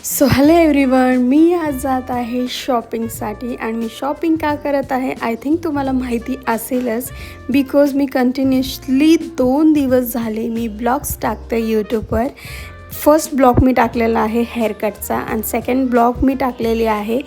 So hello everyone, मी आज जात आहे शॉपिंगसाठी. आणि मी शॉपिंग का करत आहे आय थिंक तुम्हाला माहिती असेलच, बिकॉज मी कंटिन्युअसली 2 दिवस झाले मी ब्लॉग्स टाकते यूट्यूबवर. फर्स्ट ब्लॉग मी टाकलेला आहे हेअरकटचा आणि सेकंड ब्लॉग मी टाकलेली आहे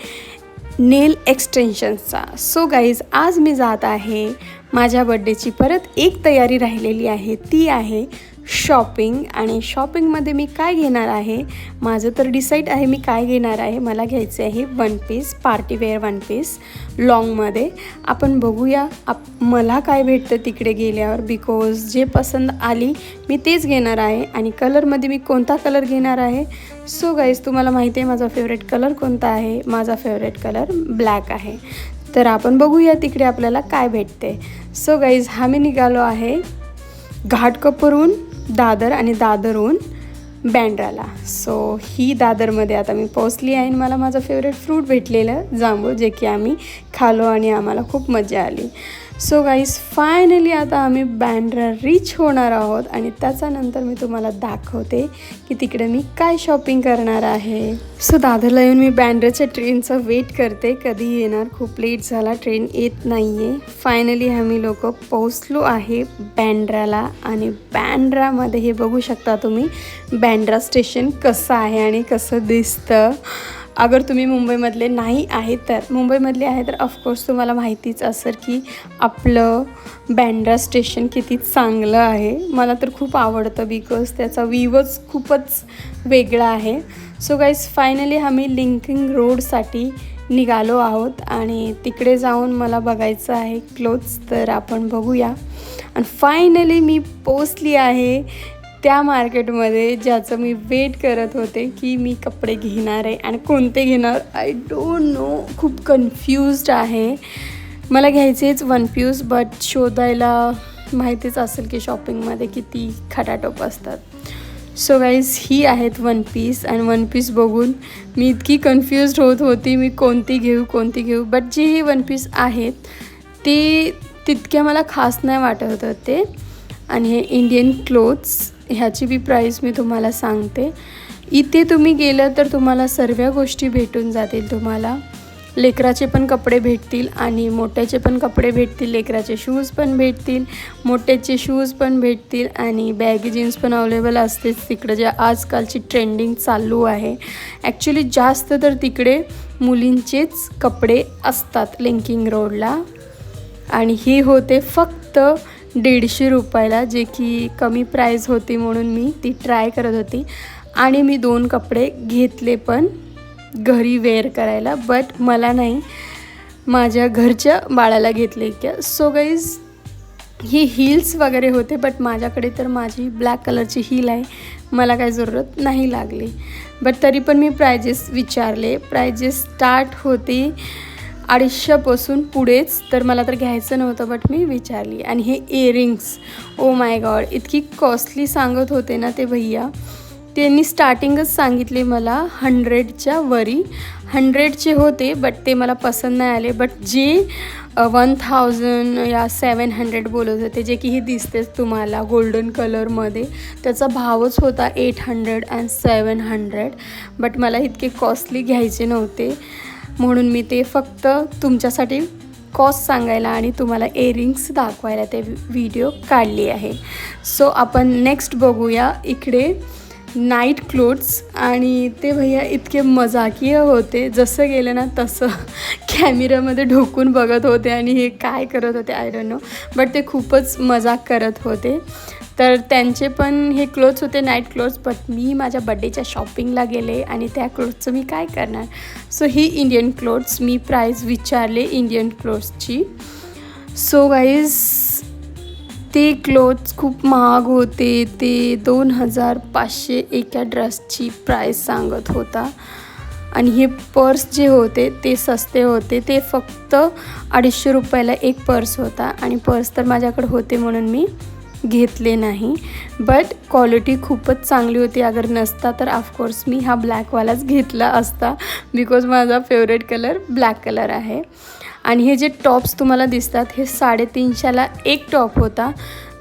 नेल एक्सटेन्शन्सचा. सो गाईज, आज मी जात आहे माझ्या बड्डेची परत एक तयारी राहिलेली आहे, ती आहे शॉपिंग. आणि शॉपिंगमध्ये मी काय घेणार आहे, माझं तर डिसाईड आहे मी काय घेणार आहे. मला घ्यायचे आहे one piece, partywear one piece लॉंगमध्ये. आपण बघूया मला काय भेटतं तिकडे गेल्यावर, बिकॉज जे पसंत आली मी तेच घेणार आहे. आणि कलरमध्ये मी कोणता कलर घेणार आहे. सो गाईज, तुम्हाला माहिती आहे माझा फेवरेट कलर कोणता आहे. माझा फेवरेट कलर ब्लॅक आहे. तर आपण बघूया तिकडे आपल्याला काय भेटते. सो गाईज, आम्ही निघालो आहे घाटकोपरहून दादर आणि दादरहून बँड्राला. सो ही दादरमध्ये आता मी पोचली आहे आणि मला माझं फेवरेट फ्रूट भेटलेलं जांभूळ, जे की आम्ही खालो आणि आम्हाला खूप मजा आली. सो गाईज, फायनली आता आम्ही बँड्रा रीच होणार आहोत आणि त्याच्यानंतर मी तुम्हाला दाखवते की तिकडे मी काय शॉपिंग करणार आहे. सो दादरला येऊन मी बँड्राच्या ट्रेनचं वेट करते, कधी येणार. खूप लेट झाला, ट्रेन येत नाही आहे. फायनली आम्ही लोक पोहोचलो आहे बँड्राला. आणि बँड्रामध्ये हे बघू शकता तुम्ही बँड्रा स्टेशन कसं आहे आणि कसं दिसतं. अगर तुम्ही मुंबईमधले नाही आहे तर, मुंबईमधले आहे तर ऑफकोर्स तुम्हाला माहितीच असेल की आपलं बँड्रा स्टेशन किती चांगलं आहे. मला तर खूप आवडतं बिकॉज त्याचा व्ह्यूच खूपच वेगळा आहे. सो गाईज, फायनली आम्ही लिंकिंग रोडसाठी निघालो आहोत आणि तिकडे जाऊन मला बघायचं आहे क्लोथ्स. तर आपण बघूया. आणि फायनली मी पोचली आहे त्या मार्केटमध्ये ज्याचं मी वेट करत होते की मी कपडे घेणार आहे. आणि कोणते घेणार आय डोंट नो, खूप कन्फ्यूज्ड आहे. मला घ्यायचेच वन पीस, बट शोधायला माहितीच असेल की शॉपिंगमध्ये किती खटाटोप असतात. सो गाईज, ही आहेत वन पीस. आणि वन पीस बघून मी इतकी कन्फ्यूज्ड होत होती मी कोणती घेऊ. बट जे हे वन पीस आहेत ते तितक्या मला खास नाही वाटत होते. आणि हे इंडियन क्लोथ्स, ह्याची बी प्राईस मी तुम्हाला सांगते. इथे तुम्ही गेलं तर तुम्हाला सर्व गोष्टी भेटून जातील. तुम्हाला लेकराचे पण कपडे भेटतील आणि मोठ्याचे पण कपडे भेटतील. लेकराचे शूज पण भेटतील, मोठ्याचे शूज पण भेटतील आणि बॅगी जीन्स पण अवेलेबल असतेच तिकडे, जे आजकालची ट्रेंडिंग चालू आहे. ॲक्च्युली जास्त तर तिकडे मुलींचेच कपडे असतात लिंकिंग रोडला. आणि ही होते फक्त 150 रुपयाला, जे की कमी प्राईज होती म्हणून मी ती ट्राय करत होती. आणि मी 2 कपडे घेतले पण घरी वेअर करायला, बट मला नाही, माझ्या घरच्या बाळाला घेतले क्या. सो गाईज, ही हील्स वगैरे होते, बट माझ्याकडे तर माझी ब्लॅक कलरची हील आहे, मला काही जरूरत नाही लागली. बट तरी पण मी प्रायजेस विचारले. प्रायजेस स्टार्ट होती 250पासून पुढेच. तर मला तर घ्यायचं नव्हतं, बट मी विचारली. आणि हे इयरिंग्स, ओ माय गॉड, इतकी कॉस्टली सांगत होते ना ते भैया. त्यांनी स्टार्टिंगच सांगितले मला 100च्या वरी. 100चे होते, बट ते मला पसंत नाही आले. बट जे 1000 या 700 बोलत होते, जे की हे दिसतेच तुम्हाला गोल्डन कलरमध्ये, त्याचा भावच होता 800 आणि 700. बट मला इतके कॉस्टली घ्यायचे नव्हते, म्हणून मी ते फक्त तुमच्यासाठी कॉस्ट सांगायला आणि तुम्हाला इयरिंग्स दाखवायला ते व्हिडिओ काढली आहे. सो आपण नेक्स्ट बघूया इकडे नाईट क्लोथ्स. आणि ते भैया इतके मजाकीय होते, जसं गेलं ना तसं कॅमेऱ्यामध्ये ढोकून बघत होते आणि हे काय करत होते आय डोंट नो, बट ते खूपच मजाक करत होते. तर त्यांचे पण हे क्लोथ्स होते नाईट क्लोथ्स, बट मी माझ्या बड्डेच्या शॉपिंगला गेले आणि त्या क्लोथ्सचं मी काय करणार. सो ही इंडियन क्लोथ्स, मी प्राईस विचारले इंडियन क्लोथ्सची. सो गाईज, ते क्लोथ्स खूप महाग होते. ते 2500 एका ड्रेसची प्राईस सांगत होता. आणि हे पर्स जे होते ते सस्ते होते. ते फक्त 250 रुपयाला एक पर्स होता. आणि पर्स तर माझ्याकडे होते म्हणून मी घेतले नाही, बट क्वालिटी खूपच चांगली होती. अगर नसता तर ऑफकोर्स मी हा ब्लॅकवालाच घेतला असता, बिकॉज माझा फेवरेट कलर ब्लॅक कलर आहे. आणि हे जे टॉप्स तुम्हाला दिसतात हे 350ला एक टॉप होता,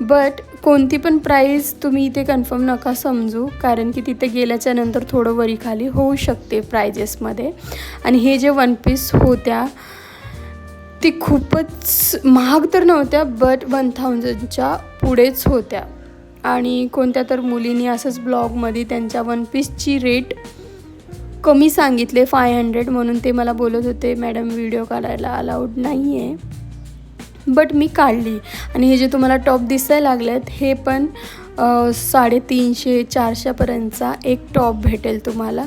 बट कोणती पण प्राईस तुम्ही इथे कन्फर्म नका समजू, कारण की तिथे गेल्याच्या नंतर थोडं वरी खाली होऊ शकते प्रायजेसमध्ये. आणि हे जे वन पीस होत्या ते खूपच महाग तर नव्हत्या, बट 1000च्या पुढेच होत्या. आणि कोणत्या तर मुलींनी असंच ब्लॉगमध्ये त्यांच्या वन पीसची रेट कमी सांगितले 500, म्हणून ते मला बोलत होते मॅडम व्हिडिओ काढायला अलाउड नाही आहे. बट मी काढली. आणि हे जे तुम्हाला टॉप दिसायला लागलेत हे पण 350-400पर्यंतचा एक टॉप भेटेल तुम्हाला.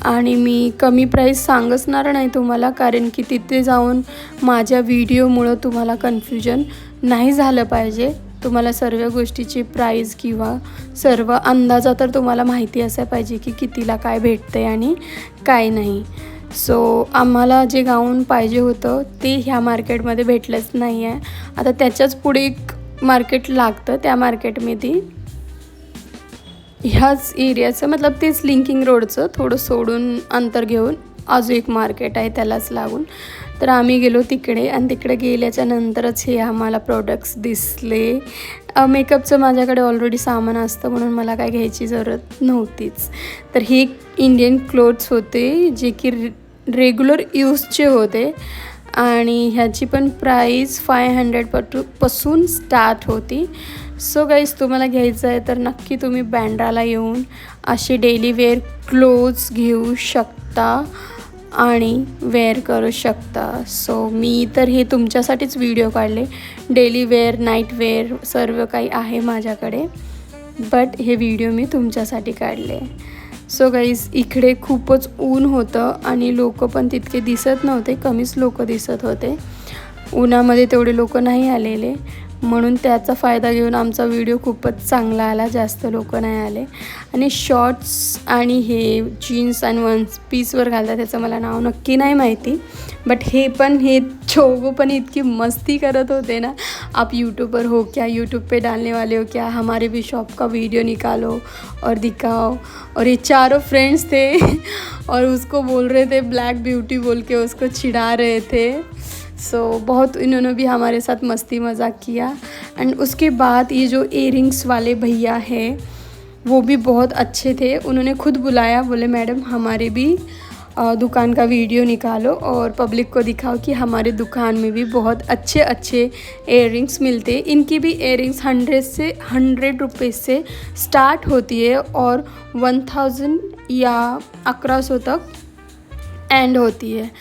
आणि मी कमी प्राईस सांगणार नाही तुम्हाला, कारण की तिथे जाऊन माझ्या व्हिडिओमुळं तुम्हाला कन्फ्युजन नाही झालं पाहिजे. तुम्हाला सर्व गोष्टीची प्राईस किंवा सर्व अंदाजा तर तुम्हाला माहिती असायला पाहिजे की कितीला काय भेटते आणि काय नाही. सो आम्हाला जे गाऊन पाहिजे होतं ते ह्या मार्केटमध्ये भेटलंच नाही आहे. आता त्याच्याच पुढे एक मार्केट लागतं, त्या मार्केटमध्ये ह्याच एरियाचं मतलब तेच लिंकिंग रोडचं थोडं सोडून अंतर घेऊन अजून एक मार्केट आहे त्यालाच लागून. तर आम्ही गेलो तिकडे आणि तिकडे गेल्याच्या नंतरच हे आम्हाला प्रोडक्ट्स दिसले. मेकअपचं माझ्याकडे ऑलरेडी सामान असतं म्हणून मला काय घ्यायची जरूरत नव्हतीच. तर हे इंडियन क्लोथ्स होते जे की रेग्युलर यूजचे होते आणि ह्याची पण प्राईस 500 पासून स्टार्ट होती. सो गाईज तुम्हाला घ्यायचं आहे तर नक्की तुम्ही बँड्राला येऊन असे डेली वेअर क्लोथ्स घेऊ शकता आणि वेअर करू शकता. सो मी तर हे तुमच्यासाठीच व्हिडिओ काढले. डेली वेअर, नाईट वेअर सर्व काही आहे माझ्याकडे, बट हे व्हिडिओ मी तुमच्यासाठी काढले. सो गाईज इकडे खूपच ऊन होतं आणि लोक पण तितके दिसत नव्हते, कमीच लोक दिसत होते. उन्हामध्ये तेवढे लोक नाही आलेले, म्हणून त्याचा फायदा घेऊन आमचा व्हिडिओ खूपच चांगला आला, जास्त लोक नाही आले. आणि शॉर्ट्स आणि हे जीन्स आणि वन पीसवर घालतात त्याचं मला नाव नक्की नाही माहिती, बट हे चौघं पण इतकी मस्ती करत होते ना, आप यूट्यूबर हो क्या, यूट्यूब पे डालने वाले हो क्या, हमारे भी शॉप का वीडियो निकालो और दिखाओ. और ये चारों फ्रेंड्स थे और उसको बोल रहे थे ब्लैक ब्यूटी बोल के, उसको चिढ़ा रहे थे. सो बहुत इन्होंने भी हमारे साथ मस्ती मजाक किया. एंड उसके बाद ये जो इयरिंग्स वाले भैया हैं वो भी बहुत अच्छे थे. उन्होंने खुद बुलाया, बोले मैडम हमारे भी दुकान का वीडियो निकालो और पब्लिक को दिखाओ कि हमारे दुकान में भी बहुत अच्छे अच्छे इयरिंग्स मिलते. इनकी भी इयरिंग्स 100 रुपये से स्टार्ट होती है और 1000 या 1100 तक एंड होती है.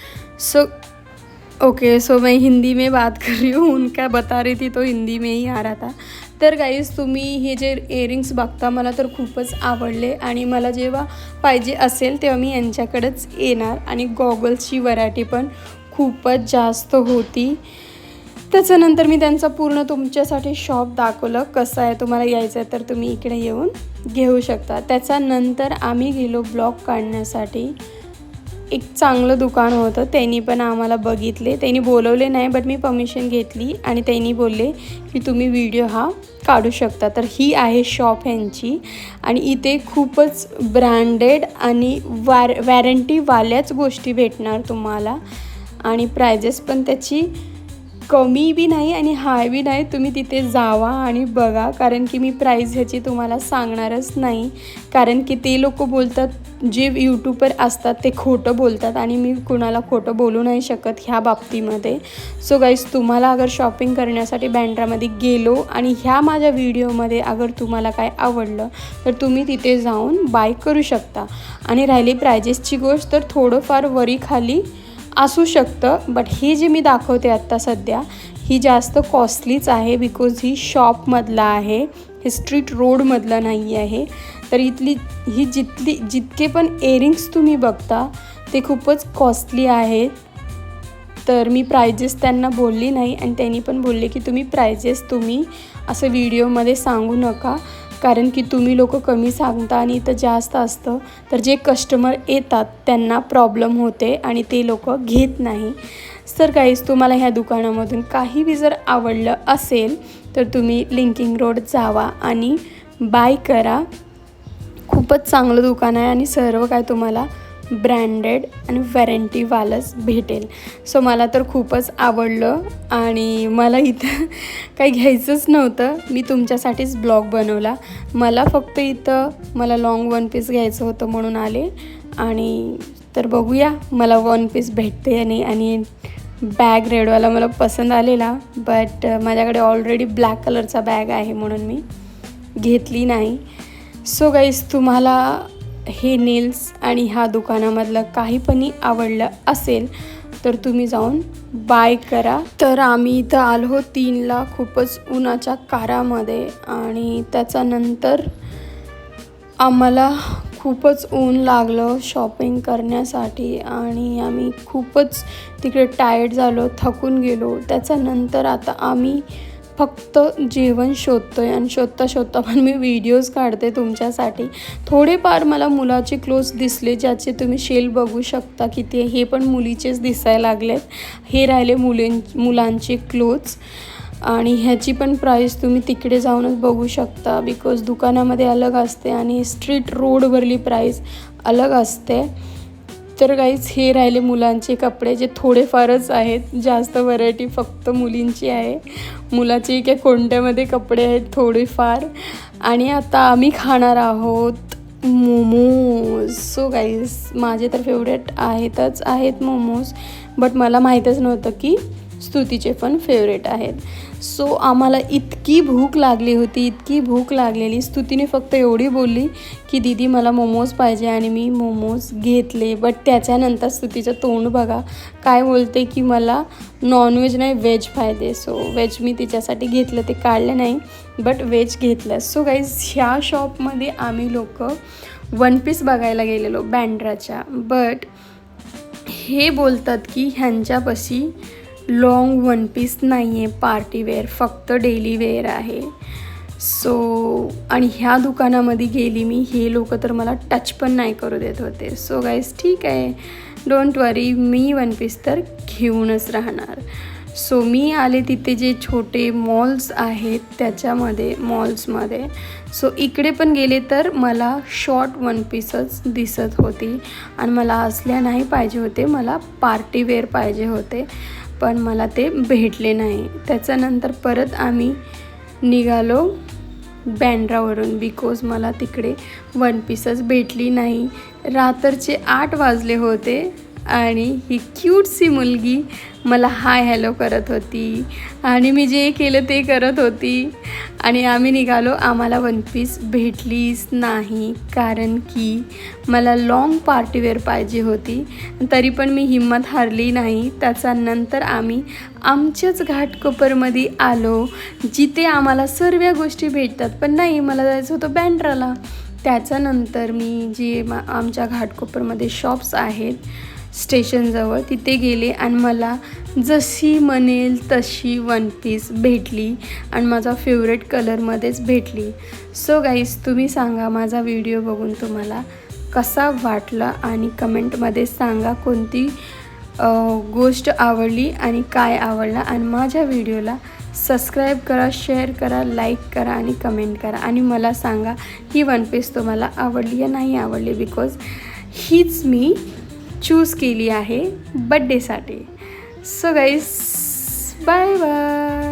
सो मैं हिंदी में बात कर रही हूँ, उनका बता रही थी तो हिंदी में ही आ रहा था. तर गाईज तुम्ही हे जे इयरिंग्स बघता मला तर खूपच आवडले आणि मला जेव्हा पाहिजे असेल तेव्हा मी यांच्याकडेच येणार. आणि गॉगल्सची व्हरायटी पण खूपच जास्त होती. त्याच्यानंतर मी त्यांचा पूर्ण तुमच्यासाठी शॉप दाखवलं कसं आहे. तुम्हाला यायचं आहे तर तुम्ही इकडे येऊन घेऊ शकता. त्याच्यानंतर आम्ही गेलो ब्लॉग काढण्यासाठी. एक चांगलं दुकान होतं, त्यांनी पण आम्हाला बघितले. त्यांनी बोलवले नाही, बट मी परमिशन घेतली आणि त्यांनी बोलले की तुम्ही व्हिडिओ हा काढू शकता. तर ही आहे शॉप ह्यांची आणि इथे खूपच ब्रँडेड आणि वॅरंटीवाल्याच गोष्टी भेटणार तुम्हाला. आणि प्रायजेस पण त्याची कमी बी नाही आणि हाय बी नाही. तुम्ही तिथे जावा आणि बघा, कारण की मी प्राईस ह्याची तुम्हाला सांगणारच नाही, कारण की ते लोक बोलतात, जे यूट्यूबर असतात ते खोटं बोलतात आणि मी कुणाला खोटं बोलू नाही शकत ह्या बाबतीमध्ये. सो गाईज तुम्हाला अगर शॉपिंग करण्यासाठी बँड्रामध्ये गेलो आणि ह्या माझ्या व्हिडिओमध्ये अगर तुम्हाला काय आवडलं तर तुम्ही तिथे जाऊन बाय करू शकता. आणि राहिली प्रायजेसची गोष्ट तर थोडंफार वरी खाली असू शकतं, बट हे जे मी दाखवते आत्ता सध्या ही जास्त कॉस्टलीच आहे, बिकॉज ही शॉपमधला आहे, हे स्ट्रीट रोडमधलं नाही आहे. तर ही जितके पण इयरिंग्स तुम्ही बघता ते खूपच कॉस्टली आहेत. तर मी प्रायजेस त्यांना बोलली नाही आणि त्यांनी पण बोलले की प्रायजेस तुम्ही असं व्हिडिओमध्ये सांगू नका, कारण की तुम्ही लोक कमी सांगता आणि इथं जास्त असतं तर जे कस्टमर येतात त्यांना प्रॉब्लेम होते आणि ते लोक घेत नाही. तर गाईज तुम्हाला ह्या दुकानामधून काही बी जर आवडलं असेल तर तुम्ही लिंकिंग रोड जावा आणि बाय करा. खूपच चांगलं दुकान आहे आणि सर्व काय तुम्हाला ब्रँडेड आणि वॉरंटीवालंच भेटेल. सो मला तर खूपच आवडलं आणि मला इथं काही घ्यायचंच नव्हतं. मी तुमच्यासाठीच ब्लॉग बनवला. मला फक्त इथं मला लॉंग वन पीस घ्यायचं होतं म्हणून आले. आणि तर बघूया मला वन पीस भेटते आणि बॅग रेडवाला मला पसंत आलेला, बट माझ्याकडे ऑलरेडी ब्लॅक कलरचा बॅग आहे म्हणून मी घेतली नाही. सो गाईज, तुम्हाला हे नेल्स आणि ह्या दुकानामधलं काही पण आवडलं असेल तर तुम्ही जाऊन बाय करा. तर आम्ही इथं आलो 3ला खूपच उन्हाच्या कारामध्ये आणि त्याच्यानंतर आम्हाला खूपच ऊन लागलं शॉपिंग करण्यासाठी आणि आम्ही खूपच तिकडे टायर्ड झालो, थकून गेलो. त्याच्यानंतर आता आम्ही फक्त जेवण शोधतो आहे आणि शोधता पण मी व्हिडिओज काढते तुमच्यासाठी. थोडेफार मला मुलाचे क्लोथ्स दिसले ज्याचे तुम्ही शेल बघू शकता की ते हे पण मुलीचेच दिसायला लागलेत. हे राहिले मुलांचे क्लोथ्स आणि ह्याची पण प्राईस तुम्ही तिकडे जाऊनच बघू शकता, बिकॉज दुकानामध्ये अलग असते आणि स्ट्रीट रोडवरली प्राईस अलग असते. तर गाईज, हे राहिले मुलांचे कपडे जे थोडेफारच आहेत, जास्त व्हरायटी फक्त मुलींची आहे. मुलाचे काही कोणत्यामध्ये कपडे आहेत थोडेफार. आणि आता आम्ही खाणार आहोत मोमोज. सो गाईज, माझे तर फेवरेट आहेत मोमोज, बट मला माहीतच नव्हतं की स्तुतीचे पण फेवरेट आहेत. सो आम्हाला इतकी भूक लागलेली. स्तुतीने फक्त एवढी बोलली की दीदी मला मोमोज पाहिजे आणि मी मोमोज घेतले. बट त्याच्यानंतर स्तुतीचं तोंड बघा, काय बोलते की मला नॉनव्हेज नाही व्हेज पाहिजे. सो व्हेज मी तिच्यासाठी घेतलं, ते काढलं नाही, बट व्हेज घेतलं. सो गाईज, ह्या शॉपमध्ये आम्ही लोक वन पीस बघायला गेलेलो बँड्राच्या, बट हे बोलतात की ह्यांच्यापाशी लॉंग वन पीस नाही आहे, पार्टीवेअर, फक्त डेली वेअर आहे. सो आणि ह्या दुकानामध्ये गेली मी, हे लोक तर मला टच पण नाही करू देत होते. सो गाईज, ठीक आहे, डोंट वरी, मी वन पीस तर घेऊनच राहणार. सो मी आले तिथे जे छोटे मॉल्स आहेत त्याच्यामध्ये मॉल्समध्ये. सो इकडे पण गेले तर मला शॉर्ट वन पीसच दिसत होती आणि मला असल्या नाही पाहिजे होते, मला पार्टीवेअर पाहिजे होते, पण मला ते भेटले नाही. त्याच्यानंतर परत आम्ही निघालो बँड्रावरून, बिकॉज मला तिकडे वन पीसच भेटली नाही. रात्रीचे 8 वाजले होते आणि ही क्यूटसी मुलगी मला हाय हॅलो करत होती आणि मी जे केलं ते करत होती आणि आम्ही निघालो. आम्हाला वन पीस भेटलीच नाही कारण की मला लॉंग पार्टीवेअर पाहिजे होती. तरी पण मी हिंमत हारली नाही. त्याच्यानंतर आम्ही आमच्याच घाटकोपरमध्ये आलो जिथे आम्हाला सर्व गोष्टी भेटतात, पण नाही, मला जायचं होतं बँड्राला. त्याच्यानंतर मी जे आमच्या घाटकोपरमध्ये शॉप्स आहेत स्टेशनजवळ तिथे गेले आणि मला जशी म्हणेल तशी वन पीस भेटली आणि माझा फेवरेट कलरमध्येच भेटली. सो गाईज, तुम्ही सांगा माझा व्हिडिओ बघून तुम्हाला कसा वाटला आणि कमेंटमध्ये सांगा कोणती गोष्ट आवडली आणि काय आवडला. आणि माझ्या व्हिडिओला सबस्क्राईब करा, शेअर करा, लाईक करा आणि कमेंट करा आणि मला सांगा ही वन पीस तुम्हाला आवडली या नाही आवडली, बिकॉज हीच मी चूज केली आहे बड्डेसाठी. So guys, bye bye.